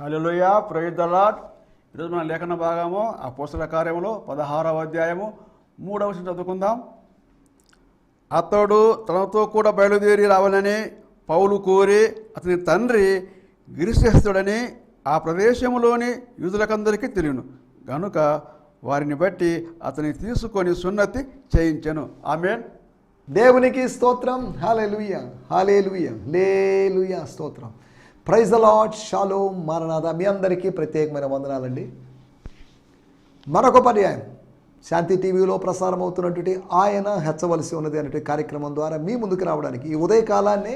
Hallelujah, praise the lord. ఈరోజు మన లేఖన భాగము అపోస్తలుల కార్యములు 16వ అధ్యాయము 3వ వచనం చదువుకుందాం. అతడు తనతో కూడా బయలుదేరి రావాలని పౌలు కోరి అతని తండ్రి గిరిశస్తుడని ఆ ప్రదేశంలోని యూదులకందరికీ తెలియను గనుక వారిని బట్టి అతని తీసుకొని సున్నతి చేయించెను. ఆమేన్. దేవునికి స్తోత్రం. హల్లెలూయా, హల్లెలూయా, హల్లెలూయా, స్తోత్రం. Praise the Lord. షాలోమ్, మారనాథ. మీ అందరికీ ప్రత్యేకమైన వందనాలండి. మరొక పర్యాయం శాంతి టీవీలో ప్రసారం అవుతున్నటువంటి ఆయన హెచ్చవలసి ఉన్నది అనే కార్యక్రమం ద్వారా మీ ముందుకు రావడానికి ఈ ఉదయకాలాన్నే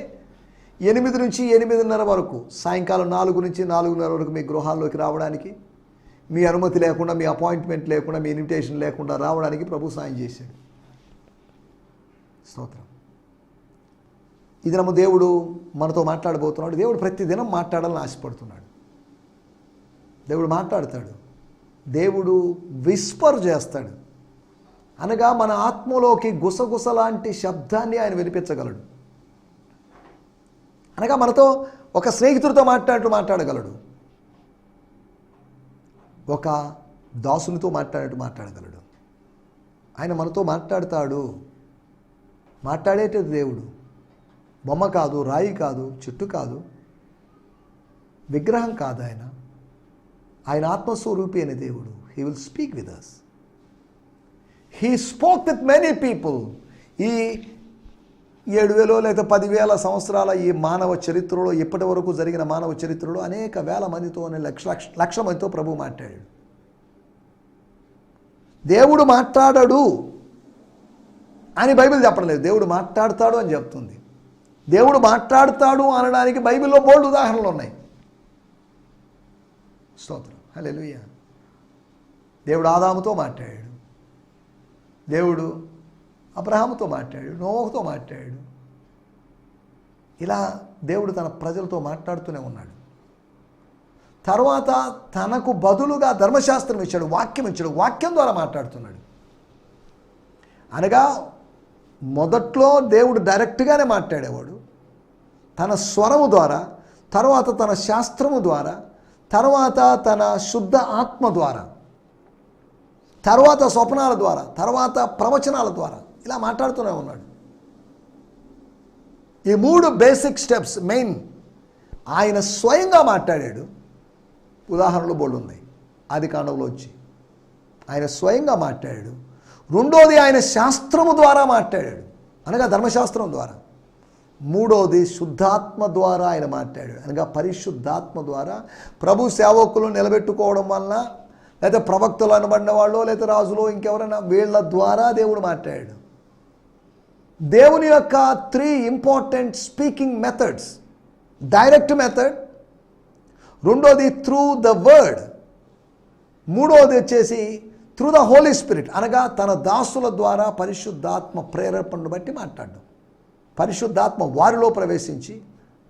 8 నుంచి 8:30 వరకు, సాయంకాలం 4 నుంచి 4:30 వరకు మీ గృహాల్లోకి రావడానికి, మీ అనుమతి లేకుండా, మీ అపాయింట్మెంట్ లేకుండా, మీ ఇన్విటేషన్ లేకుండా రావడానికి ప్రభు సాయం చేశాడు. స్తోత్రం. ఈ దినము దేవుడు మనతో మాట్లాడబోతున్నాడు. దేవుడు ప్రతిదినం మాట్లాడాలని ఆశపడుతున్నాడు. దేవుడు మాట్లాడతాడు. దేవుడు విస్పర్ చేస్తాడు. అనగా మన ఆత్మలోకి గుసగుస లాంటి శబ్దాన్ని ఆయన వినిపించగలడు. అనగా మనతో ఒక స్నేహితుడితో మాట్లాడగలడు. ఒక దాసునితో మాట్లాడగలడు. ఆయన మనతో మాట్లాడతాడు. మాట్లాడేటది దేవుడు. బొమ్మ కాదు, రాయి కాదు, చెట్టు కాదు, విగ్రహం కాదు. ఆయన ఆత్మస్వరూపి అయిన దేవుడు. He will speak with us. He spoke with many people. ఈ 7,000 లేదా 10,000 సంవత్సరాల ఈ మానవ చరిత్రలో, ఇప్పటి వరకు జరిగిన మానవ చరిత్రలో అనేక వేల మందితో, లక్ష మందితో ప్రభు మాట్లాడాడు. దేవుడు మాట్లాడడు అని బైబిల్ చెప్పడం లేదు. దేవుడు మాట్లాడతాడు అని చెప్తుంది. దేవుడు మాట్లాడతాడు అనడానికి బైబిల్లో బోల్డ్ ఉదాహరణలు ఉన్నాయి. స్తోత్రం. హల్లెలూయా. దేవుడు ఆదాముతో మాట్లాడాడు. దేవుడు అబ్రహాముతో మాట్లాడాడు. నోవహుతో మాట్లాడాడు. ఇలా దేవుడు తన ప్రజలతో మాట్లాడుతూనే ఉన్నాడు. తర్వాత తనకు బదులుగా ధర్మశాస్త్రం ఇచ్చాడు, వాక్యం ఇచ్చాడు. వాక్యం ద్వారా మాట్లాడుతున్నాడు. అనగా మొదట్లో దేవుడు డైరెక్ట్గానే మాట్లాడేవాడు. తన స్వరము ద్వారా, తర్వాత తన శాస్త్రము ద్వారా, తర్వాత తన శుద్ధ ఆత్మ ద్వారా, తర్వాత స్వప్నాల ద్వారా, తర్వాత ప్రవచనాల ద్వారా ఇలా మాట్లాడుతూనే ఉన్నాడు. ఈ 3 బేసిక్ స్టెప్స్ మెయిన్. ఆయన స్వయంగా మాట్లాడాడు. ఉదాహరణలు బోల్డ్ ఉన్నాయి ఆదికాండంలో వచ్చి. ఆయన స్వయంగా మాట్లాడాడు. రెండోది ఆయన శాస్త్రము ద్వారా మాట్లాడాడు, అనగా ధర్మశాస్త్రం ద్వారా. మూడోది శుద్ధాత్మ ద్వారా ఆయన మాట్లాడాడు, అనగా పరిశుద్ధాత్మ ద్వారా. ప్రభు సేవకులు నిలబెట్టుకోవడం వలన, లేదా ప్రవక్తలు అనబడిన వాళ్ళు, లేదా రాజులు, ఇంకెవరైనా, వీళ్ళ ద్వారా దేవుడు మాట్లాడాడు. దేవుని యొక్క 3 important speaking methods. Direct method, రెండోది త్రూ ద వర్డ్, మూడోది వచ్చేసి త్రూ ద హోలీ స్పిరిట్, అనగా తన దాసుల ద్వారా పరిశుద్ధాత్మ ప్రేరేపణను బట్టి మాట్లాడడం. పరిశుద్ధాత్మ వారిలో ప్రవేశించి,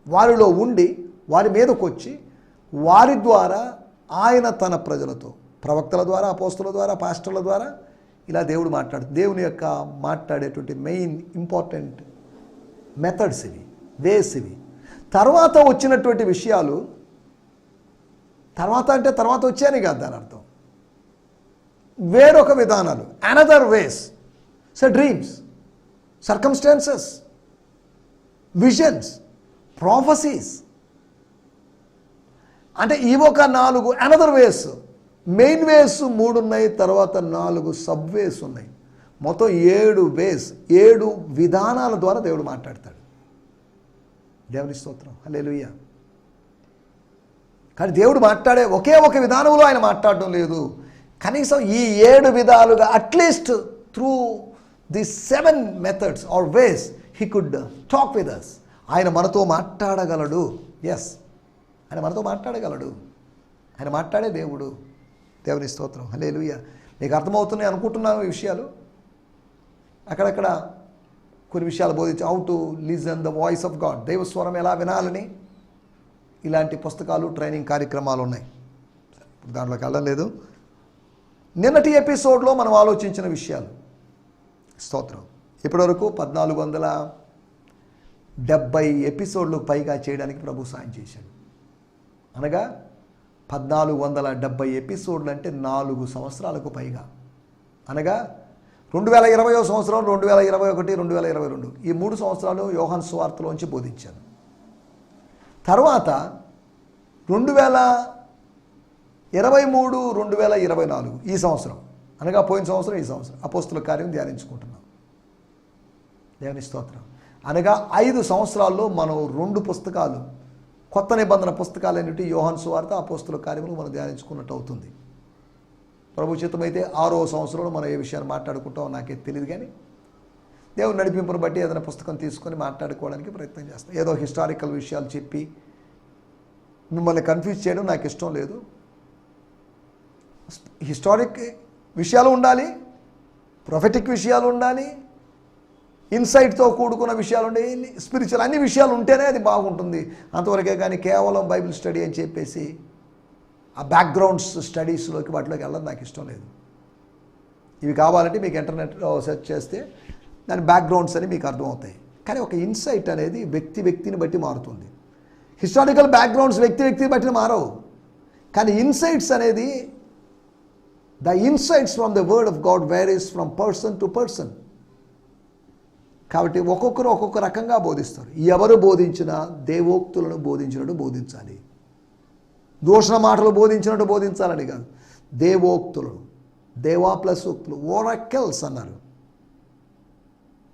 వారిలో ఉండి, వారి మీదకు వచ్చి, వారి ద్వారా ఆయన తన ప్రజలతో, ప్రవక్తల ద్వారా, అపోస్తలుల ద్వారా, పాస్టర్ల ద్వారా ఇలా దేవుడు మాట్లాడుతుంది. దేవుని యొక్క మాట్లాడేటువంటి మెయిన్ ఇంపార్టెంట్ మెథడ్స్ ఇవి, వేస్ ఇవి. తర్వాత వచ్చినటువంటి విషయాలు, తర్వాత అంటే తర్వాత వచ్చాయని కాదు దాని అర్థం, వేరొక విధానాలు, another ways. So dreams, circumstances, visions, prophecies, అంటే ఇవి ఒక 4 అనదర్ వేస్. మెయిన్ వేస్ 3 ఉన్నాయి, తర్వాత 4 సబ్ వేస్ ఉన్నాయి. మొత్తం 7 వేస్, 7 విధానాల ద్వారా దేవుడు మాట్లాడతాడు. దేవుని స్తోత్రం. హల్లెలూయా. కానీ దేవుడు మాట్లాడే ఒకే ఒక విధానంలో ఆయన మాట్లాడడం లేదు. కనీసం ఈ 7 విధాలుగా, at least through the 7 methods or ways he could talk with us. ఆయన మనతో మాట్లాడగలడు. ఎస్, ఆయన మనతో మాట్లాడగలడు. ఆయన మాట్లాడే దేవుడు. దేవుని స్తోత్రం. హల్లెలూయా. మీకు అర్థమవుతున్నాయి అనుకుంటున్నాను ఈ విషయాలు. అక్కడక్కడ కొన్ని విషయాలు బోధించి, how to listen the voice of God, దైవ స్వరం ఎలా వినాలని, ఇలాంటి పుస్తకాలు, ట్రైనింగ్ కార్యక్రమాలు ఉన్నాయి. దాంట్లోకి వెళ్ళడం లేదు. నిన్నటి ఎపిసోడ్లో మనం ఆలోచించిన విషయాలు. స్తోత్రం. ఇప్పటివరకు 1470 ఎపిసోడ్లకు పైగా చేయడానికి ప్రభు సాయం చేశాడు. అనగా 1470 ఎపిసోడ్లు అంటే 4 సంవత్సరాలకు పైగా, అనగా 2020 సంవత్సరం, 2021, 2022 ఈ 3 సంవత్సరాలు యోహాను సువార్తలోంచి బోధించాను. తర్వాత 2023, 2024 ఈ సంవత్సరం, అనగా పోయిన సంవత్సరం ఈ సంవత్సరం అపోస్తుల కార్యం ధ్యానించుకుంటున్నాం. దేవుని స్తోత్రం. అనగా 5 సంవత్సరాల్లో మనం 2 పుస్తకాలు, కొత్త నిబంధన పుస్తకాలన్నిటి యోహాను సువార్త, అపోస్తుల కార్యములు మనం ధ్యానించుకున్నట్టు అవుతుంది. ప్రభు చిత్తమైతే 6వ సంవత్సరంలో మనం ఏ విషయాన్ని మాట్లాడుకుంటామో నాకే తెలియదు, కానీ దేవుని నడిపింపును బట్టి ఏదైనా పుస్తకం తీసుకొని మాట్లాడుకోవడానికి ప్రయత్నం చేస్తాం. ఏదో హిస్టారికల్ విషయాలు చెప్పి మిమ్మల్ని కన్ఫ్యూజ్ చేయడం నాకు ఇష్టం లేదు. హిస్టారిక్ విషయాలు ఉండాలి, ప్రొఫెటిక్ విషయాలు ఉండాలి, ఇన్సైట్తో కూడుకున్న విషయాలు ఉండాలి, స్పిరిచువల్ అన్ని విషయాలు ఉంటేనే అది బాగుంటుంది. అంతవరకే కానీ కేవలం బైబిల్ స్టడీ అని చెప్పేసి ఆ బ్యాక్గ్రౌండ్స్ స్టడీస్లోకి వాటిలోకి వెళ్ళడం నాకు ఇష్టం లేదు. ఇవి కావాలంటే మీకు ఇంటర్నెట్లో సెర్చ్ చేస్తే దాని బ్యాక్గ్రౌండ్స్ అని మీకు అర్థమవుతాయి. కానీ ఒక ఇన్సైట్ అనేది వ్యక్తిని బట్టి మారుతుంది. హిస్టారికల్ బ్యాక్గ్రౌండ్స్ వ్యక్తిని బట్టి మారవు, కానీ ఇన్సైట్స్ అనేది the insights from the word of God varies from person to person. కాబట్టి ఒక్కొక్కరు ఒక్కొక్క రకంగా బోధిస్తారు. ఎవరు బోధించినా దేవోక్తులను బోధించినట్టు బోధించాలి, దూషణ మాటలు బోధించినట్టు బోధించాలని కాదు. దేవోక్తులను, దేవా ప్లస్ ఉక్తులు, ఓరకిల్స్ అన్నారు.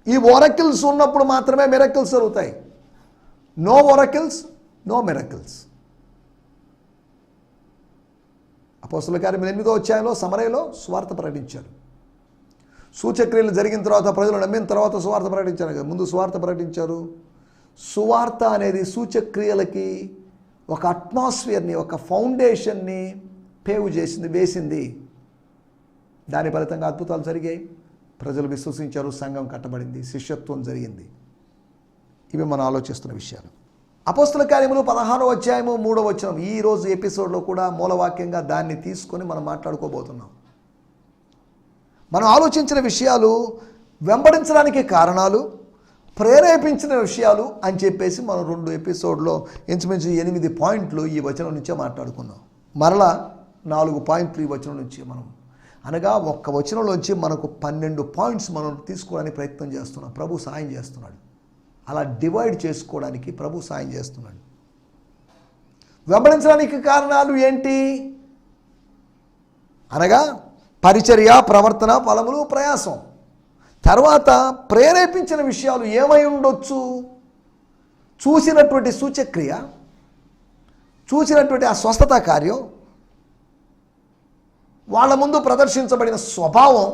ఈ ఓరకిల్స్ ఉన్నప్పుడు మాత్రమే మిరకిల్స్ జరుగుతాయి. No oracles, no miracles. అపోస్తలుల కార్యం 8వ అధ్యాయంలో సమరయలో సువార్త ప్రకటించారు. సూచక్రియలు జరిగిన తర్వాత, ప్రజలు నమ్మిన తర్వాత సువార్త ప్రకటించారు కదా. ముందు సువార్త ప్రకటించారు. సువార్త అనేది సూచక్రియలకి ఒక అట్మాస్ఫియర్ని, ఒక ఫౌండేషన్ని వేసింది. దాని ఫలితంగా అద్భుతాలు జరిగాయి, ప్రజలు విశ్వసించారు, సంఘం కట్టబడింది, శిష్యత్వం జరిగింది. ఇవి మనం ఆలోచిస్తున్న విషయాలు. అపోస్తల కార్యములు 16వ అధ్యాయము 3వ వచనం, ఈరోజు ఎపిసోడ్లో కూడా మూలవాక్యంగా దాన్ని తీసుకొని మనం మాట్లాడుకోబోతున్నాం. మనం ఆలోచించిన విషయాలు, వెంబడించడానికి కారణాలు, ప్రేరేపించిన విషయాలు అని చెప్పేసి మనం 2 ఎపిసోడ్లో ఇంచుమించు 8 పాయింట్లు ఈ వచనం నుంచే మాట్లాడుకున్నాం. మరలా 4 పాయింట్లు ఈ వచనం నుంచి మనం, అనగా ఒక్క వచనంలోంచి మనకు 12 పాయింట్స్ మనం తీసుకోవడానికి ప్రయత్నం చేస్తున్నాం. ప్రభు సాయం చేస్తున్నాడు. అలా డివైడ్ చేసుకోవడానికి ప్రభు సాయం చేస్తున్నాడు. వెంబడించడానికి కారణాలు ఏంటి అనగా పరిచర్య, ప్రవర్తన, ఫలములు, ప్రయాసం. తర్వాత ప్రేరేపించిన విషయాలు ఏమై ఉండొచ్చు? చూసినటువంటి సూచక్రియ, చూసినటువంటి ఆ స్వస్థత కార్యం, వాళ్ళ ముందు ప్రదర్శించబడిన స్వభావం,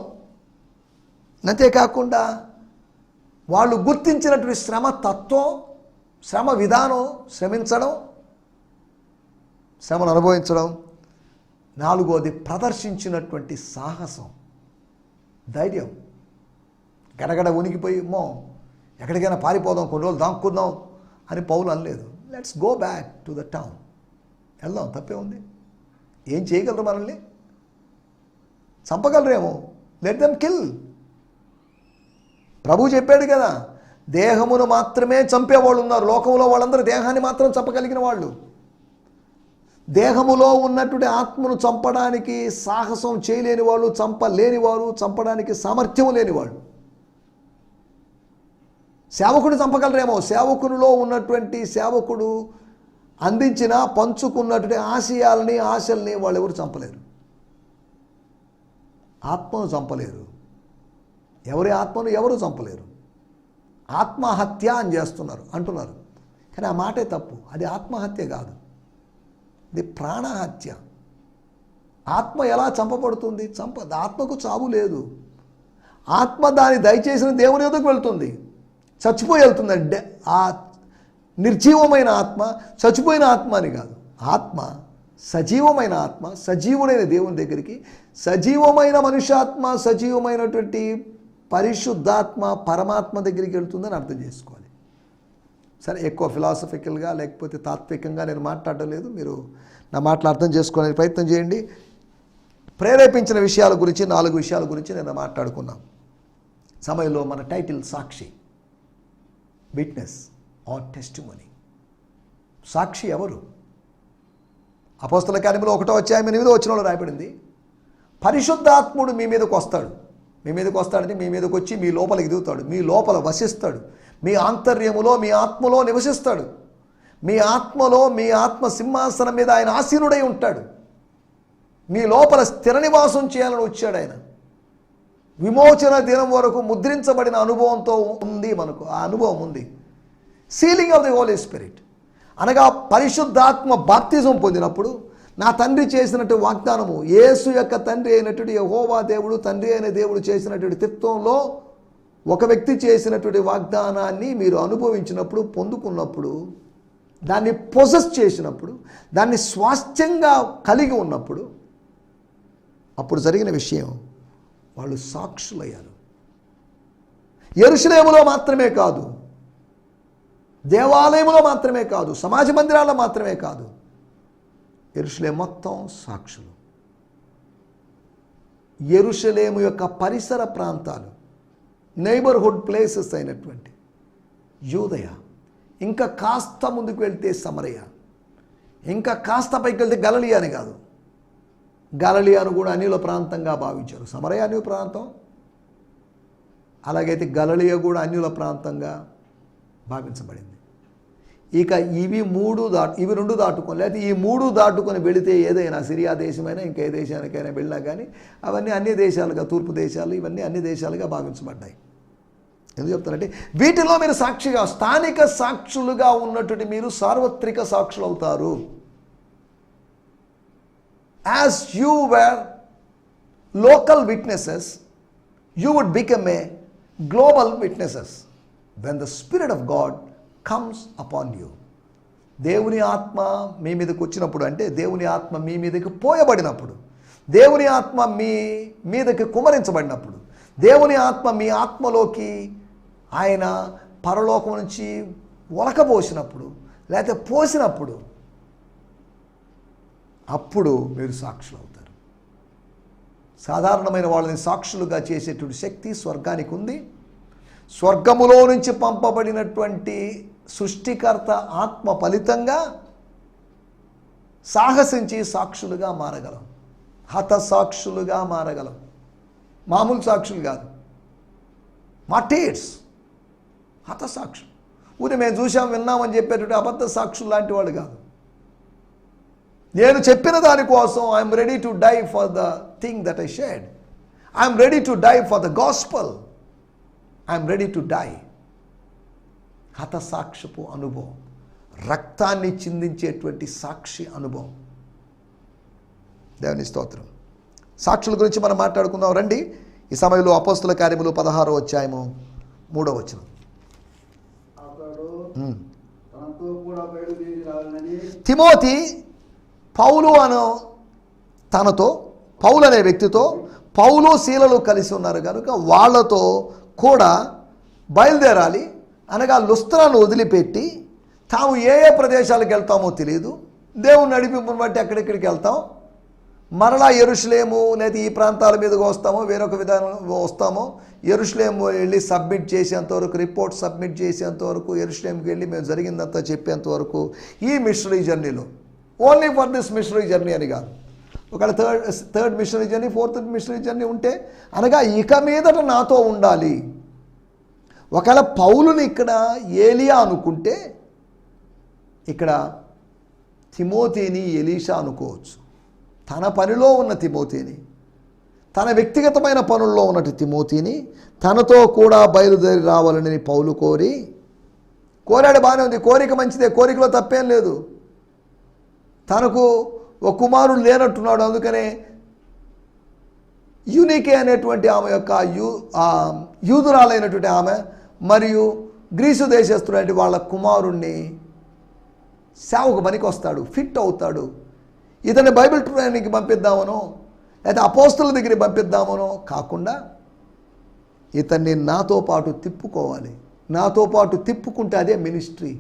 అంతేకాకుండా వాళ్ళు గుర్తించినటువంటి శ్రమ తత్వం, శ్రమ విధానం, శ్రమించడం, శ్రమను అనుభవించడం. 4వది ప్రదర్శించినటువంటి సాహసం, ధైర్యం. గడగడ ఉనికిపోయి ఎక్కడికైనా పారిపోదాం, కొన్ని రోజులు దాక్కుందాం అని పౌలు అనలేదు. Let's go back to the town, వెళ్దాం, తప్పే ఉంది. ఏం చేయగలరు? మనల్ని చంపగలరేమో, లెట్ దెమ్ కిల్. ప్రభు చెప్పాడు కదా, దేహమును మాత్రమే చంపేవాళ్ళు ఉన్నారు. లోకంలో వాళ్ళందరూ దేహాన్ని మాత్రం చంపగలిగిన వాళ్ళు. దేహములో ఉన్నటువంటి ఆత్మను చంపడానికి సాహసం చేయలేని వాళ్ళు, చంపలేని వారు, చంపడానికి సామర్థ్యం లేని వాళ్ళు. సేవకుడిని చంపగలరేమో, సేవకునిలో ఉన్నటువంటి సేవకుడు అందించిన పంచుకున్నటువంటి ఆశల్ని వాళ్ళు ఎవరు చంపలేరు. ఆత్మను చంపలేరు. ఎవరి ఆత్మను ఎవరు చంపలేరు. ఆత్మహత్య అని అంటున్నారు. కానీ ఆ మాటే తప్పు. అది ఆత్మహత్య కాదు, ఇది ప్రాణహత్య. ఆత్మ ఎలా చంపబడుతుంది? ఆత్మకు చావు లేదు. ఆత్మ దాని దయచేసిన దేవుని ఎదుగు వెళ్తుంది, చచ్చిపోయి వెళ్తుందంటే ఆ నిర్జీవమైన ఆత్మ చచ్చిపోయిన ఆత్మ అని కాదు. ఆత్మ సజీవమైన ఆత్మ, సజీవుడైన దేవుని దగ్గరికి, సజీవమైన మనుష్యాత్మ, సజీవమైనటువంటి పరిశుద్ధాత్మ పరమాత్మ దగ్గరికి వెళ్తుందని అర్థం చేసుకోవాలి. సరే, ఎక్కువ ఫిలాసఫికల్గా లేకపోతే తాత్వికంగా నేను మాట్లాడటం లేదు. మీరు నా మాటలు అర్థం చేసుకోవడానికి ప్రయత్నం చేయండి. ప్రేరేపించిన విషయాల గురించి 4 విషయాల గురించి నేను మాట్లాడుకున్నాం. సమయంలో మన టైటిల్ సాక్షి, విట్నెస్ ఆర్ టెస్టిమనీ. సాక్షి ఎవరు? అపోస్తల కార్యములు 1వ అధ్యాయం 8వ వచనంలో రాయబడింది, పరిశుద్ధాత్ముడు మీ మీదకి వస్తాడు. మీ మీదకి వస్తాడంటే మీ మీదకి వచ్చి మీ లోపలికి దిగుతాడు, మీ లోపల వసిస్తాడు, మీ ఆంతర్యములో మీ ఆత్మలో నివసిస్తాడు. మీ ఆత్మలో మీ ఆత్మ సింహాసనం మీద ఆయన ఆసీనుడై ఉంటాడు. మీ లోపల స్థిర నివాసం చేయాలని వచ్చాడు ఆయన. విమోచన దినం వరకు ముద్రించబడిన అనుభవంతో ఉంది మనకు, ఆ అనుభవం ఉంది. Sealing of the holy spirit అనగా పరిశుద్ధాత్మ బాప్తిజం పొందినప్పుడు నా తండ్రి చేసినట్టు వాగ్దానము, యేసు యొక్క తండ్రి అయినటువంటి యెహోవా దేవుడు, తండ్రి అయిన దేవుడు చేసినటువంటి తిత్వంలో ఒక వ్యక్తి చేసినటువంటి వాగ్దానాన్ని మీరు అనుభవించినప్పుడు, పొందుకున్నప్పుడు, దాన్ని పొసెస్ చేసినప్పుడు, దాన్ని స్వాస్థ్యంగా కలిగి ఉన్నప్పుడు, అప్పుడు జరిగిన విషయం వాళ్ళు సాక్షులయ్యారు. యెరూషలేములో మాత్రమే కాదు, దేవాలయంలో మాత్రమే కాదు, సమాజ మందిరాల్లో మాత్రమే కాదు, యెరూషలేము మొత్తం సాక్షులు. యెరూషలేము యొక్క పరిసర ప్రాంతాలు, నైబర్హుడ్ ప్లేసెస్ అయినటువంటి యూదయ, ఇంకా కాస్త ముందుకు వెళ్తే సమరయ, ఇంకా కాస్త పైకి వెళ్తే గలిలయ అని కాదు, గలిలయను కూడా అన్యుల ప్రాంతంగా భావించారు. సమరయ అన్యుల ప్రాంతం, అలాగైతే గలిలయ కూడా అన్యుల ప్రాంతంగా భావించబడింది. ఇక ఇవి రెండు దాటుకొని, లేకపోతే ఈ 3 దాటుకొని వెళితే ఏదైనా సిరియా దేశమైనా ఇంకా ఏ దేశానికైనా వెళ్ళినా కానీ అవన్నీ అన్ని దేశాలుగా, తూర్పు దేశాలు ఇవన్నీ అన్ని దేశాలుగా భావించబడ్డాయి. ఎందుకు చెప్తానంటే వీటిలో మీరు సాక్షిగా, స్థానిక సాక్షులుగా ఉన్నటువంటి మీరు సార్వత్రిక సాక్షులు అవుతారు. As you were local witnesses, you would become a global witnesses when the spirit of God comes upon you. దేవుని ఆత్మ మీ మీదకి వచ్చినప్పుడు, అంటే దేవుని ఆత్మ మీ మీదకి పోయబడినప్పుడు, దేవుని ఆత్మ మీ మీదకి కుమరించబడినప్పుడు, దేవుని ఆత్మ మీ ఆత్మలోకి ఆయన పరలోకం నుంచి ఒలకబోసినప్పుడు, లేకపోతే పోసినప్పుడు, అప్పుడు మీరు సాక్షులు అవుతారు. సాధారణమైన వాళ్ళని సాక్షులుగా చేసేటువంటి శక్తి స్వర్గానికి ఉంది. స్వర్గములో నుంచి పంపబడినటువంటి సృష్టికర్త ఆత్మ ఫలితంగా సాహసించి సాక్షులుగా మారగలం, హతసాక్షులుగా మారగలం. మామూలు సాక్షులు కాదు, మార్టీర్స్, హతసాక్షులు. ఊరి మేము చూసాం విన్నామని చెప్పేటువంటి అబద్ధ సాక్షులు లాంటి వాళ్ళు కాదు. నేను చెప్పిన దానికోసం I'm ready to die for the thing that I shared, I'm ready to die for the gospel, I'm ready to die. హతసాక్ష్యపు అనుభవం, రక్తాన్ని చిందించేటువంటి సాక్షి అనుభవం. దేవుని స్తోత్రం. సాక్షుల గురించి మనం మాట్లాడుకుందాం రండి. ఈ సమయంలో అపోస్తల కార్యములు 16వ అధ్యాయము 3వ వచనం. తిమోతి పౌలు పౌలు అనే వ్యక్తితో పౌలు శీలలు కలిసి ఉన్నారు కనుక వాళ్ళతో కూడా బయలుదేరాలి. అనగా లుస్త్రాను వదిలిపెట్టి తాము ఏ ప్రదేశాలకు వెళ్తామో తెలియదు, దేవుని నడిపింపుని బట్టి ఎక్కడెక్కడికి వెళ్తాం, మరలా యెరూషలేము లేదా ఈ ప్రాంతాల మీదకి వస్తామో, వేరొక విధానం వస్తామో, యెరూషలేము వెళ్ళి సబ్మిట్ చేసేంతవరకు, రిపోర్ట్ సబ్మిట్ చేసేంతవరకు, యెరూషలేముకి వెళ్ళి మేము జరిగిందంతా చెప్పేంతవరకు ఈ మిషనరీ జర్నీలో, only for this machinery journey అని కాదు, ఒకవేళ third machinery journey, fourth machinery journey ఉంటే, అనగా ఇక మీదట నాతో ఉండాలి. ఒకవేళ పౌలుని ఇక్కడ ఏలియా అనుకుంటే, ఇక్కడ తిమోతిని ఎలీషా అనుకోవచ్చు. తన పనిలో ఉన్న తిమోతిని, తన వ్యక్తిగతమైన పనుల్లో ఉన్నట్టు తిమోతిని తనతో కూడా బయలుదేరి రావాలని పౌలు కోరాడు. బాగానే ఉంది, కోరిక మంచిదే, కోరికలో తప్పేం లేదు. తనకు ఒక కుమారుడు లేనట్టున్నాడు, అందుకనే యూనికే అనేటువంటి ఆమె యొక్క యూదురాలైనటువంటి ఆమె మరియు గ్రీసు దేశస్తున్నటువంటి వాళ్ళ కుమారుణ్ణి సేవకు పనికి వస్తాడు, ఫిట్ అవుతాడు. ఇతన్ని బైబిల్ ట్రైనింగ్కి పంపిద్దామనో లేదా అపోస్తుల దగ్గరికి పంపిద్దామనో కాకుండా ఇతన్ని నాతో పాటు తిప్పుకోవాలి. నాతో పాటు తిప్పుకుంటే అదే మినిస్ట్రీ.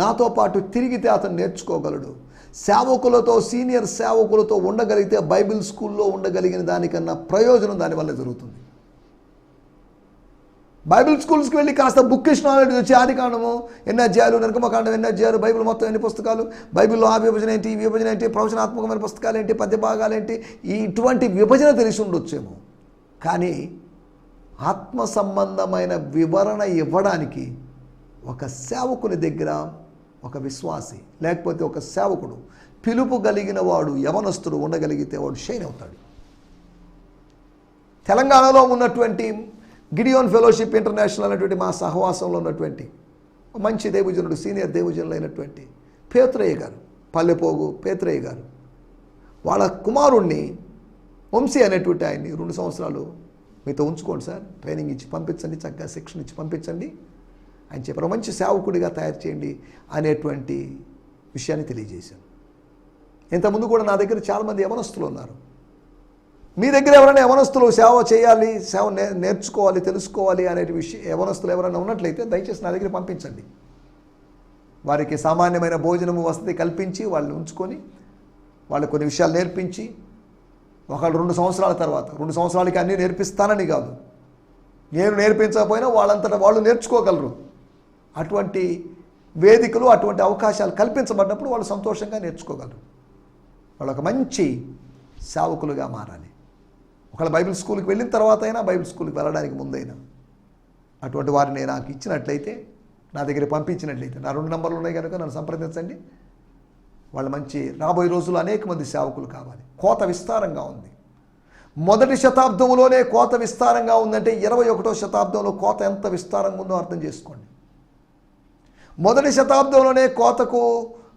నాతో పాటు తిరిగితే అతను నేర్చుకోగలడు. సేవకులతో, సీనియర్ సేవకులతో ఉండగలిగితే బైబిల్ స్కూల్లో ఉండగలిగిన దానికన్నా ప్రయోజనం దానివల్ల జరుగుతుంది. బైబిల్ స్కూల్స్కి వెళ్ళి కాస్త బుక్కిష్ నాలెడ్జ్ వచ్చి ఆది కాండము ఎన్ని అధ్యాయాలు, నిర్గమకాండం ఎన్ని అధ్యాయాలు, బైబిల్ మొత్తం ఎన్ని పుస్తకాలు, బైబిల్లో ఆ విభజన ఏంటి, ఈ విభజన ఏంటి, ప్రవచనాత్మకమైన పుస్తకాలు ఏంటి, పద్య భాగాలు ఏంటి, ఇటువంటి విభజన తెలిసి ఉండొచ్చేమో. కానీ ఆత్మ సంబంధమైన వివరణ ఇవ్వడానికి ఒక సేవకుని దగ్గర ఒక విశ్వాసి లేకపోతే ఒక సేవకుడు పిలుపు కలిగిన వాడు యవనస్తుడు ఉండగలిగితే వాడు షైన్ అవుతాడు. తెలంగాణలో ఉన్నటువంటి గిడియోన్ ఫెలోషిప్ ఇంటర్నేషనల్ అనేటువంటి మా సహవాసంలో ఉన్నటువంటి మంచి దేవజనుడు, సీనియర్ దేవజనులు అయినటువంటి పేతురయ్య గారు, పల్లెపోగు పేతురయ్య గారు, వాళ్ళ కుమారుణ్ణి వంశీ అనేటువంటి ఆయన్ని 2 సంవత్సరాలు మీతో ఉంచుకోండి సార్, ట్రైనింగ్ ఇచ్చి పంపించండి, చక్కగా శిక్షణ ఇచ్చి పంపించండి, ఆయన చెప్పారు మంచి సేవకుడిగా తయారు చేయండి అనేటువంటి విషయాన్ని తెలియజేశాను. ఇంతకుముందు కూడా నా దగ్గర చాలామంది యవనస్తులు ఉన్నారు. మీ దగ్గర ఎవరైనా యవనస్తులు సేవ చేయాలి, సేవ నేర్చుకోవాలి, తెలుసుకోవాలి అనే విషయం యవనస్తులు ఎవరైనా ఉన్నట్లయితే దయచేసి నా దగ్గర పంపించండి. వారికి సామాన్యమైన భోజనము వసతి కల్పించి వాళ్ళని ఉంచుకొని వాళ్ళకి కొన్ని విషయాలు నేర్పించి ఒకళ్ళు 2 సంవత్సరాల తర్వాత, 2 సంవత్సరాలకి అన్నీ నేర్పిస్తానని కాదు, నేను నేర్పించకపోయినా వాళ్ళంతటా వాళ్ళు నేర్చుకోగలరు. అటువంటి వేదికలు, అటువంటి అవకాశాలు కల్పించబడినప్పుడు వాళ్ళు సంతోషంగా నేర్చుకోగలరు. వాళ్ళు ఒక మంచి సేవకులుగా మారాలి. ఒకవేళ బైబిల్ స్కూల్కి వెళ్ళిన తర్వాత అయినా, బైబిల్ స్కూల్కి వెళ్ళడానికి ముందైనా అటువంటి వారిని నాకు ఇచ్చినట్లయితే, నా దగ్గర పంపించినట్లయితే, నా 2 నంబర్లు ఉన్నాయి కనుక నన్ను సంప్రదించండి. వాళ్ళు మంచి రాబోయే రోజుల్లో అనేక మంది సేవకులు కావాలి. కోత విస్తారంగా ఉంది. మొదటి శతాబ్దంలోనే కోత విస్తారంగా ఉందంటే 21వ శతాబ్దంలో కోత ఎంత విస్తారంగా ఉందో అర్థం చేసుకోండి. మొదటి శతాబ్దంలోనే కోతకు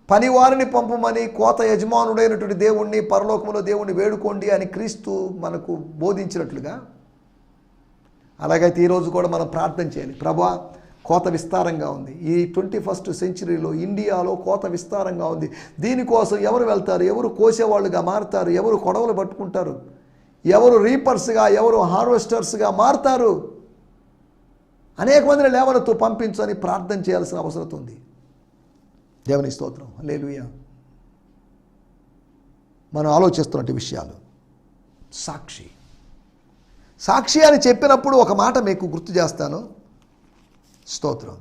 పనివారిని పంపమని, కోత యజమానుడైనటువంటి దేవుణ్ణి, పరలోకములో దేవుణ్ణి వేడుకోండి అని క్రీస్తు మనకు బోధించినట్లుగా, అలాగైతే ఈరోజు కూడా మనం ప్రార్థన చేయాలి. ప్రభువా, కోత విస్తారంగా ఉంది. ఈ 21st సెంచరీలో ఇండియాలో కోత విస్తారంగా ఉంది. దీనికోసం ఎవరు వెళ్తారు? ఎవరు కోసేవాళ్ళుగా మారుతారు? ఎవరు కొడవలు పట్టుకుంటారు? ఎవరు రీపర్స్గా, ఎవరు హార్వెస్టర్స్గా మారుతారు? అనేక మందిని లేవనెత్తు పంపించని ప్రార్థన చేయాల్సిన అవసరం ఉంది. దేవుని స్తోత్రం, హల్లెలూయా. మనం ఆలోచిస్తున్నటువంటి విషయాలు. సాక్షి అని చెప్పినప్పుడు ఒక మాట మీకు గుర్తు చేస్తాను. స్తోత్రం.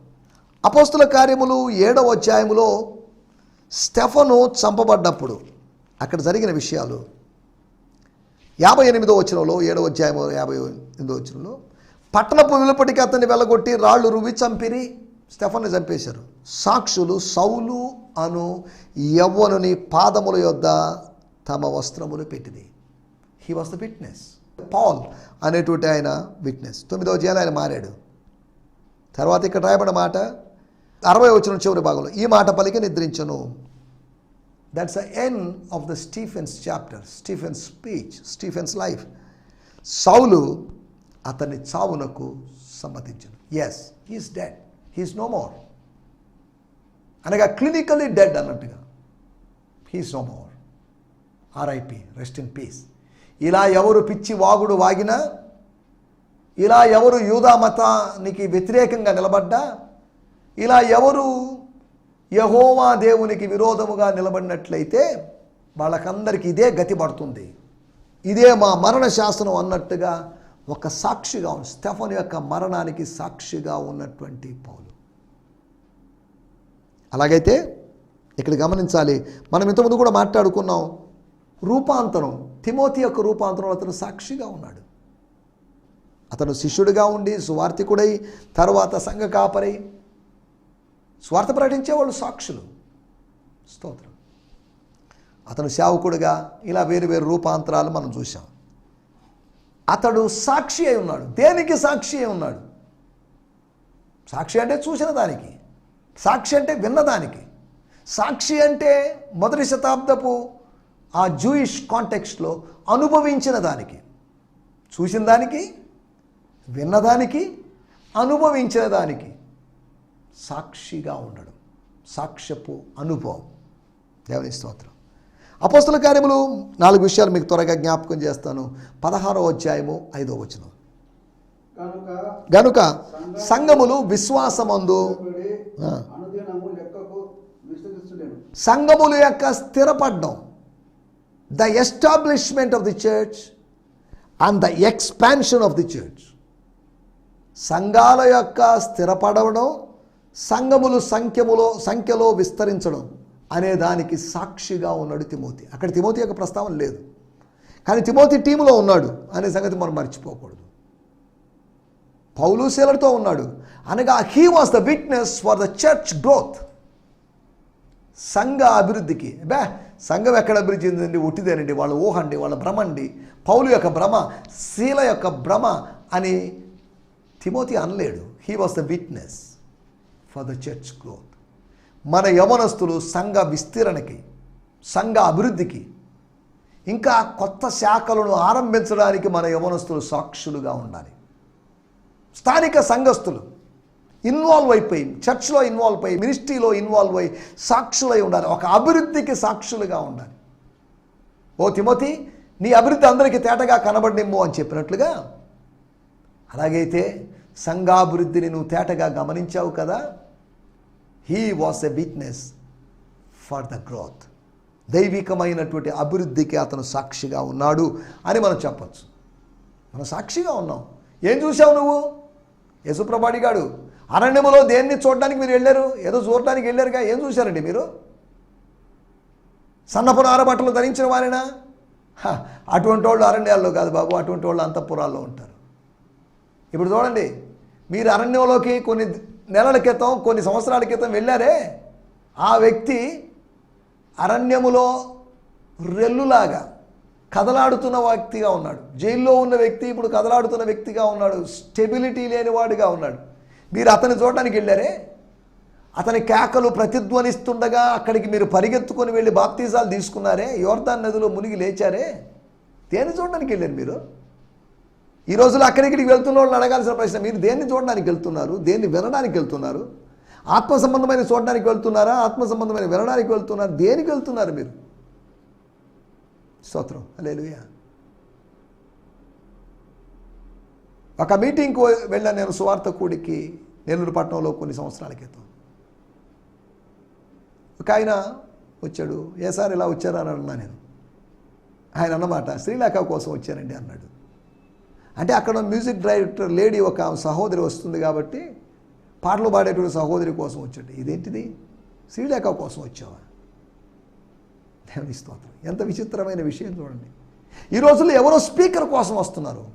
అపోస్తుల కార్యములు 7వ అధ్యాయములో స్టెఫను చంపబడ్డప్పుడు అక్కడ జరిగిన విషయాలు 58వ వచనంలో, 7వ అధ్యాయము 58వ వచనంలో, పట్టణపు వెలుపటికి అతన్ని వెళ్ళగొట్టి రాళ్ళు రువి చంపిరి, స్టెఫన్ని చంపేశారు. సాక్షులు సౌలు అను యవ్వనుని పాదముల యొద్ద తమ వస్త్రములు పెట్టింది. He was the witness. Paul అనేటువంటి ఆయన విట్నెస్. 9వ అధ్యాయంలో ఆయన మారాడు. తర్వాత ఇక్కడ రాయబడిన మాట 60వ వచనం చివరి భాగంలో, ఈ మాట పలికి నిద్రించను. That's the end of the Stephen's chapter, Stephen's speech, Stephen's life. Saul అతన్ని చావునకు సమ్మతించను. Yes, he's dead, he's no more అనగా క్లినికల్లీ డెడ్ అన్నట్టుగా. He's no more, RIP, rest in peace. ఇలా ఎవరు పిచ్చి వాగుడు వాగినా, ఇలా ఎవరు యూదా మతానికి వ్యతిరేకంగా నిలబడ్డా, ఇలా ఎవరు యెహోవా దేవునికి విరోధముగా నిలబడినట్లయితే వాళ్ళకందరికీ ఇదే గతి పడుతుంది, ఇదే మా మరణ శాసనం అన్నట్టుగా ఒక సాక్షిగా ఉంది. స్టెఫను యొక్క మరణానికి సాక్షిగా ఉన్నటువంటి పౌలు. అలాగైతే ఇక్కడ గమనించాలి, మనం ఇంతకుముందు కూడా మాట్లాడుకున్నాం, రూపాంతరం, తిమోతి యొక్క రూపాంతరం అతను సాక్షిగా ఉన్నాడు. అతను శిష్యుడిగా ఉండి సువార్థికుడై, తర్వాత సంఘ కాపరై స్వార్థ ప్రకటించేవాళ్ళు సాక్షులు. స్తోత్రం. అతను సేవకుడిగా ఇలా వేరు వేరు రూపాంతరాలు మనం చూసాం. అతడు సాక్షి అయి ఉన్నాడు. దేనికి సాక్షి అయి ఉన్నాడు? సాక్షి అంటే చూసిన దానికి, సాక్షి అంటే విన్నదానికి, సాక్షి అంటే మొదటి శతాబ్దపు ఆ జూయిష్ కాంటెక్స్ట్లో అనుభవించిన దానికి. చూసిన దానికి, విన్నదానికి, అనుభవించిన దానికి సాక్షిగా ఉండడం, సాక్ష్యపు అనుభవం. దేవుని స్తోత్రం. అపోస్తల కార్యములు 4 విషయాలు మీకు త్వరగా జ్ఞాపకం చేస్తాను. 16వ అధ్యాయము 5వ వచనం. గనుక సంఘములు విశ్వాసమందు, సంఘములు యొక్క స్థిరపడడం, the establishment of the church and the expansion of the church. సంఘాల యొక్క స్థిరపడడం, సంఘములు సంఖ్యలో విస్తరించడం అనే దానికి సాక్షిగా ఉన్నాడు తిమోతి. అక్కడ తిమోతి యొక్క ప్రస్తావన లేదు, కానీ తిమోతి టీములో ఉన్నాడు అనే సంగతి మనం మర్చిపోకూడదు. పౌలు శీలతో ఉన్నాడు అనగా he was the witness for the church growth, సంఘ అభివృద్ధికి. సంఘం ఎక్కడ అభివృద్ధి చెందిందండి? ఉట్టిదేనండి, వాళ్ళ ఊహండి, వాళ్ళ భ్రమ అండి, పౌలు యొక్క భ్రమ, శీల యొక్క భ్రమ అని తిమోతి అనలేడు. He was the witness for the church growth. మన యవనస్తులు సంఘ విస్తీరణకి, సంఘ అభివృద్ధికి, ఇంకా కొత్త శాఖలను ఆరంభించడానికి మన యవనస్తులు సాక్షులుగా ఉండాలి. స్థానిక సంఘస్థులు ఇన్వాల్వ్ అయిపోయి, చర్చ్లో ఇన్వాల్వ్ అయ్యి, మినిస్ట్రీలో ఇన్వాల్వ్ అయ్యి సాక్షులై ఉండాలి. ఒక అభివృద్ధికి సాక్షులుగా ఉండాలి. ఓ తిమోతి, నీ అభివృద్ధి అందరికీ తేటగా కనబడినిమ్ము అని చెప్పినట్లుగా, అలాగైతే సంఘాభివృద్ధిని నువ్వు తేటగా గమనించావు కదా. He was a witness for the growth. దైవికమైనటువంటి అభివృద్ధికి అతను సాక్షిగా ఉన్నాడు అని మనం చెప్పచ్చు. మనం సాక్షిగా ఉన్నాం. ఏం చూసావు నువ్వు? యేసుప్రభు అడిగాడు, అరణ్యములో దేన్ని చూడడానికి మీరు వెళ్ళారు? ఏదో చూడడానికి వెళ్ళారుగా, ఏం చూశారండి మీరు? సన్నపు నారబట్టలు ధరించిన వారేనా? అటువంటి వాళ్ళు అరణ్యాల్లో కాదు బాబు, అటువంటి వాళ్ళు అంతఃపురాల్లో ఉంటారు. ఇప్పుడు చూడండి, మీరు అరణ్యంలోకి కొన్ని నెలల క్రితం, కొన్ని సంవత్సరాల క్రితం వెళ్ళారే, ఆ వ్యక్తి అరణ్యములో రెల్లులాగా కదలాడుతున్న వ్యక్తిగా ఉన్నాడు. జైల్లో ఉన్న వ్యక్తి ఇప్పుడు కదలాడుతున్న వ్యక్తిగా ఉన్నాడు. స్టెబిలిటీ లేనివాడుగా ఉన్నాడు. మీరు అతన్ని చూడడానికి వెళ్ళారే, అతని కేకలు ప్రతిధ్వనిస్తుండగా అక్కడికి మీరు పరిగెత్తుకొని వెళ్ళి బాప్తీజాలు తీసుకున్నారే, యోర్దాన్ నదిలో మునిగి లేచారే, దేన్ని చూడడానికి వెళ్ళారు మీరు? ఈ రోజులో అక్కడికి వెళ్తున్న వాళ్ళని అడగాల్సిన ప్రశ్న, మీరు దేన్ని చూడడానికి వెళ్తున్నారు? దేన్ని వినడానికి వెళ్తున్నారు? ఆత్మ సంబంధమైన చూడడానికి వెళ్తున్నారా? ఆత్మ సంబంధమైన వినడానికి వెళ్తున్నారు? దేనికి వెళ్తున్నారు మీరు? స్తోత్రం, హల్లెలూయా. ఒక మీటింగ్కి వెళ్ళాను నేను, సువార్త కూడికి, నెల్లూరు పట్టణంలో కొన్ని సంవత్సరాల క్రితం. ఒక ఆయన వచ్చాడు. ఏ సార్ ఇలా వచ్చారని అన్నా నేను. ఆయన అన్నమాట, శ్రీలేఖ కోసం వచ్చానండి అన్నాడు. అంటే అక్కడ మ్యూజిక్ డైరెక్టర్ లేడీ ఒక సహోదరి వస్తుంది కాబట్టి పాటలు పాడేటువంటి సహోదరి కోసం వచ్చాడు. ఇదేంటిది? శ్రీలేఖ కోసం వచ్చావా? దేవుని స్తోత్రం. ఎంత విచిత్రమైన విషయం చూడండి. ఈ రోజుల్లో ఎవరో స్పీకర్ కోసం వస్తున్నారు,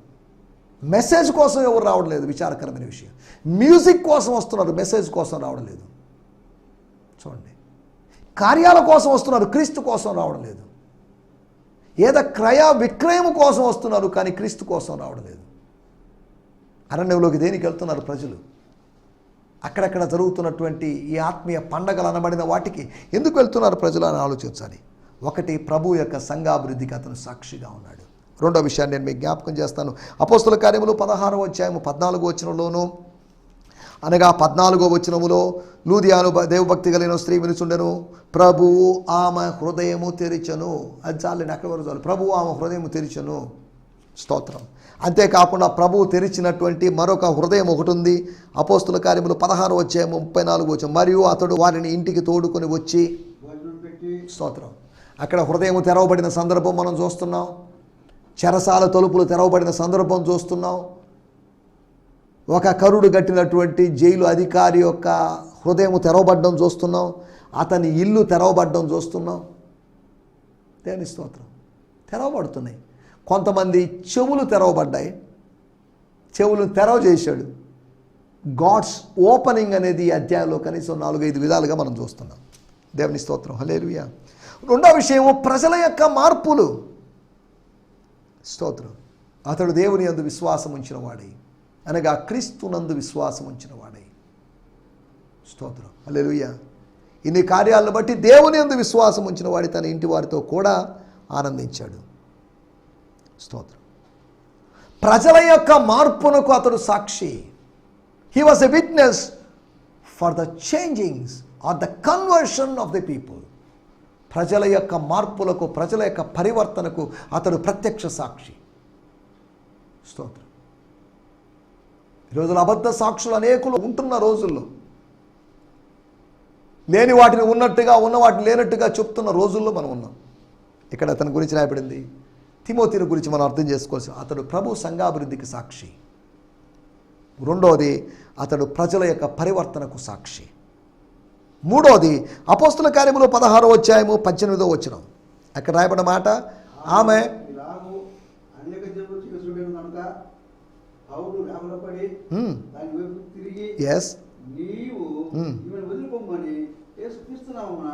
మెసేజ్ కోసం ఎవరు రావడం లేదు. విచారకరమైన విషయం. మ్యూజిక్ కోసం వస్తున్నారు, మెసేజ్ కోసం రావడం లేదు. చూడండి, కార్యాల కోసం వస్తున్నారు, క్రీస్తు కోసం రావడం లేదు. ఏదో క్రయ విక్రయం కోసం వస్తున్నారు, కానీ క్రీస్తు కోసం రావడం లేదు. అరణ్యంలోకి దేనికి వెళ్తున్నారు ప్రజలు? అక్కడక్కడ జరుగుతున్నటువంటి ఈ ఆత్మీయ పండగలు అనబడిన వాటికి ఎందుకు వెళ్తున్నారు ప్రజలు అని ఆలోచించాలి. ఒకటి, ప్రభు యొక్క సంఘాభివృద్ధికి అతను సాక్షిగా ఉన్నాడు. రెండో విషయాన్ని నేను మీకు జ్ఞాపకం చేస్తాను. అపోస్తుల కార్యములు 16వ అధ్యాయము 14వ వచనంలోను, అనగా 14వ వచనములో, లూదియాను దేవభక్తి కలిగిన స్త్రీ వినుచుండెను, ప్రభువు ఆమె హృదయము తెరిచెను. అది చాలండి, అక్కడ వరకు చాలు. ప్రభువు ఆమె హృదయము తెరిచెను. స్తోత్రం. అంతేకాకుండా ప్రభువు తెరిచినటువంటి మరొక హృదయం ఒకటి ఉంది. అపోస్తుల కార్యములు 16వ అధ్యాయము 34వ వచనం, మరియు అతడు వారిని ఇంటికి తోడుకొని వచ్చి, స్తోత్రం. అక్కడ హృదయం తెరవబడిన సందర్భం మనం చూస్తున్నాం. చెరసాల తలుపులు తెరవబడిన సందర్భం చూస్తున్నాం. ఒక కరుడు కట్టినటువంటి జైలు అధికారి యొక్క హృదయం తెరవబడ్డం చూస్తున్నాం. అతని ఇల్లు తెరవబడ్డం చూస్తున్నాం. దేవుని స్తోత్రం. తెరవబడుతున్నాయి. కొంతమంది చెవులు తెరవబడ్డాయి. చెవులు తెరవ చేశాడు. గాడ్స్ ఓపెనింగ్ అనేది ఈ అధ్యాయంలో కనీసం 4-5 విధాలుగా మనం చూస్తున్నాం. దేవుని స్తోత్రం, హల్లెలూయా. రెండో విషయము, ప్రజల యొక్క మార్పులు. స్తోత్రం. అతడు దేవుని యందు విశ్వాసం ఉంచిన వాడై, అనగా క్రీస్తునందు విశ్వాసం ఉంచిన వాడై. స్తోత్రం, హల్లెలూయా. ఇన్ని కార్యాలను బట్టి దేవుని యందు విశ్వాసం ఉంచిన వాడి తన ఇంటి వారితో కూడా ఆనందించాడు. స్తోత్రం. ప్రజల యొక్క మార్పునకు అతడు సాక్షి. He was a witness for the changings or the conversion of the people. ప్రజల యొక్క మార్పులకు, ప్రజల యొక్క పరివర్తనకు అతడు ప్రత్యక్ష సాక్షి. స్తోత్రం. ఈరోజులో అబద్ధ సాక్షులు అనేకులు ఉంటున్న రోజుల్లో, లేని వాటిని ఉన్నట్టుగా, ఉన్న వాటిని లేనట్టుగా చెప్తున్న రోజుల్లో మనం ఉన్నాం. ఇక్కడ అతని గురించి రాయబడింది. తిమోతిని గురించి మనం అర్థం చేసుకోవాల్సి, అతడు ప్రభు సంఘాభివృద్ధికి సాక్షి. రెండోది అతడు ప్రజల యొక్క పరివర్తనకు సాక్షి. మూడోది అపోస్తుల కార్యములు 16వ అధ్యాయము 18వ వచనం. అక్కడ రాయబడిన మాట, ఆమె ఇలాగూ అనేక జనులు చికిత్సలు కనుక పౌలు వ్యాకులపడి దాని వైపు తిరిగి ఎస్ నీవు ఈమెను వదిలిపోమని యేసుక్రీస్తునామమున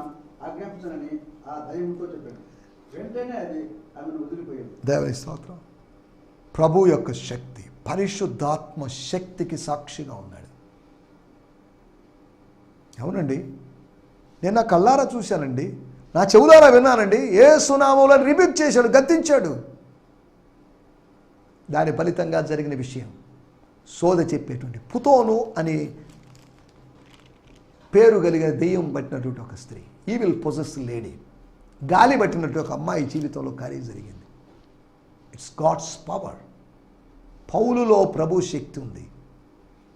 ఆజ్ఞాపించనని ఆ దైవంతో చెప్పాడు. వెంటనే అది ఆమెను వదిలిపోయింది. దేవుని స్తోత్రం. ప్రభు యొక్క శక్తి, పరిశుద్ధాత్మ శక్తికి సాక్షిగా ఉన్నాడు. అవునండి, నేను నా కళ్ళారా చూశానండి, నా చెవులారా విన్నానండి. యేసు నామములో రిబ్యూక్ చేశాడు, గద్దించాడు. దాని ఫలితంగా జరిగిన విషయం, సోద చెప్పేటువంటి పుతోను అని పేరు కలిగిన దెయ్యం పట్టినటువంటి ఒక స్త్రీ, ఈవిల్ పొజెస్ లేడీ, గాలి పట్టినట్టు ఒక అమ్మాయి జీవితంలో కార్యం జరిగింది. It's God's power. పౌలులో ప్రభు శక్తి ఉంది,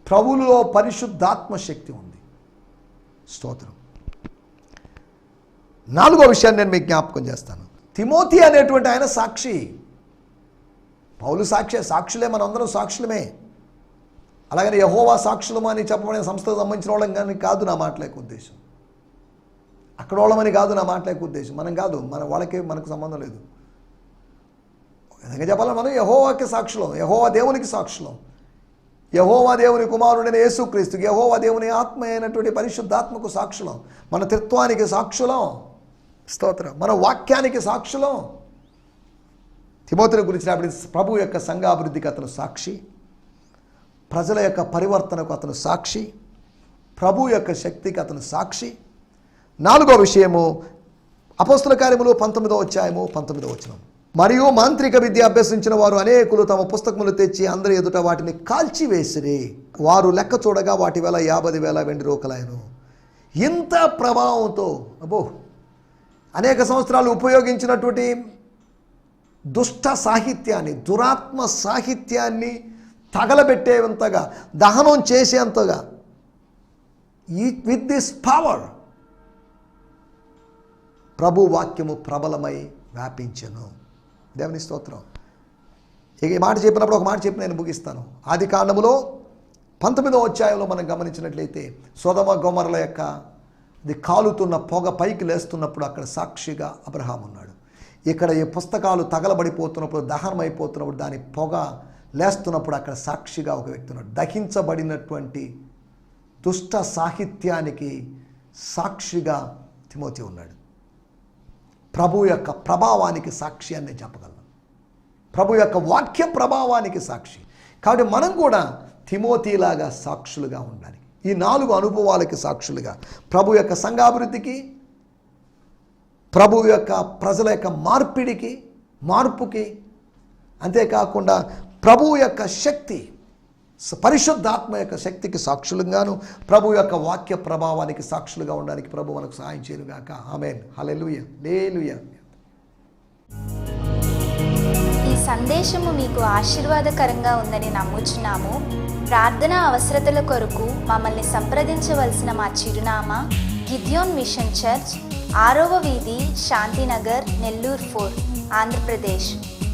ప్రభువులో పరిశుద్ధాత్మ శక్తి ఉంది. స్తోత్రం. 4వ విషయాన్ని నేను మీకు జ్ఞాపకం చేస్తాను. తిమోతి అనేటువంటి ఆయన సాక్షి. పౌలు సాక్షులే, మనందరం సాక్షులమే. అలాగని యెహోవా సాక్షులమా అని చెప్పబడిన సంస్థకు సంబంధించిన వాళ్ళం కానీ కాదు నా మాటలేక ఉద్దేశం. అక్కడ వాళ్ళమని కాదు నా మాటలేక ఉద్దేశం. మనం కాదు, మన వాళ్ళకి మనకు సంబంధం లేదు. విధంగా చెప్పాలి, మనం యెహోవాకి సాక్షులం, యెహోవా దేవునికి సాక్షులం, యెహోవా దేవుని కుమారుడైన యేసుక్రీస్తుకి, యెహోవా దేవుని ఆత్మ అయినటువంటి పరిశుద్ధాత్మకు సాక్షులం, మన త్రిత్వానికి సాక్షులం. స్తోత్రం. మన వాక్యానికి సాక్షులం. తిమోతిని గురించి ప్రభు యొక్క సంఘాభివృద్ధికి అతను సాక్షి, ప్రజల యొక్క పరివర్తనకు అతను సాక్షి, ప్రభు యొక్క శక్తికి అతను సాక్షి. 4వ విషయము అపోస్తుల కార్యములు 19వ అధ్యాయము 19వ వచనం. మరియు మాంత్రిక విద్య అభ్యసించిన వారు అనేకులు తమ పుస్తకములు తెచ్చి అందరి ఎదుట వాటిని కాల్చివేసిరి. వారు లెక్క చూడగా వాటి వేల 50,000 వెండి రూకలాయను. ఇంత ప్రభావంతో అనేక సంవత్సరాలు ఉపయోగించినటువంటి దుష్ట సాహిత్యాన్ని, దురాత్మ సాహిత్యాన్ని తగలబెట్టేంతగా, దహనం చేసేంతగా విత్ దిస్ పవర్ ప్రభు వాక్యము ప్రబలమై వ్యాపించెను. దేవుని స్తోత్రం. ఇక ఈ మాట చెప్పినప్పుడు ఒక మాట చెప్పి నేను ముగిస్తాను. ఆది కాండములో 19వ అధ్యాయంలో మనం గమనించినట్లయితే సొదొమ గొమొర్రా యొక్క అది కాలుతున్న పొగ పైకి లేస్తున్నప్పుడు అక్కడ సాక్షిగా అబ్రహాం ఉన్నాడు. ఇక్కడ ఈ పుస్తకాలు తగలబడిపోతున్నప్పుడు, దహనం అయిపోతున్నప్పుడు, దాని పొగ లేస్తున్నప్పుడు అక్కడ సాక్షిగా ఒక వ్యక్తి ఉన్నాడు. దహించబడినటువంటి దుష్ట సాహిత్యానికి సాక్షిగా తిమోతి ఉన్నాడు. ప్రభు యొక్క ప్రభావానికి సాక్షి అని నేను చెప్పగలను. ప్రభు యొక్క వాక్య ప్రభావానికి సాక్షి. కాబట్టి మనం కూడా తిమోతిలాగా సాక్షులుగా ఉండాలి. ఈ 4 అనుభవాలకి సాక్షులుగా, ప్రభు యొక్క సంఘాభివృద్ధికి, ప్రభు యొక్క ప్రజల యొక్క మార్పుకి, అంతేకాకుండా ప్రభు యొక్క శక్తి, పరిశుద్ధాత్మ యొక్క శక్తికి సాక్షులుగాను, ప్రభు యొక్క వాక్య ప్రభావానికి సాక్షులుగా ఉండడానికి ప్రభు మనకు సహాయం చేయనుగాక. ఆమేన్. హల్లెలూయా. హల్లెలూయా. ఈ సందేశము మీకు ఆశీర్వాదకరంగా ఉందని నమ్ముచున్నాము. ప్రార్థనా అవసరతల కొరకు మమ్మల్ని సంప్రదించవలసిన మా చిరునామా గిద్యోన్ మిషన్ చర్చ్, 6వ వీధి, శాంతినగర్, నెల్లూరు 4, ఆంధ్రప్రదేశ్.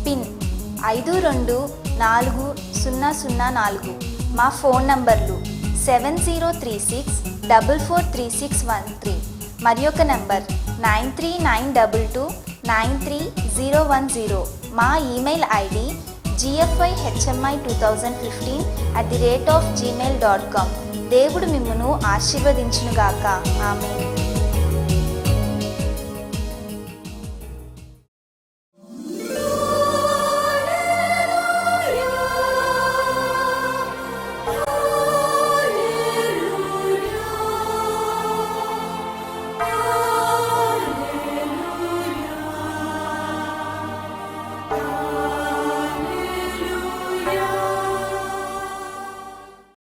పిన్ 524004. మా ఫోన్ నంబర్లు 7036443613 మరి ఒక నంబర్ 9392293010. మా ఈమెయిల్ ఐడి gfihmi2015@gmail.com. దేవుడు మిమ్మును ఆశీర్వదించునుగాక. ఆమేన్.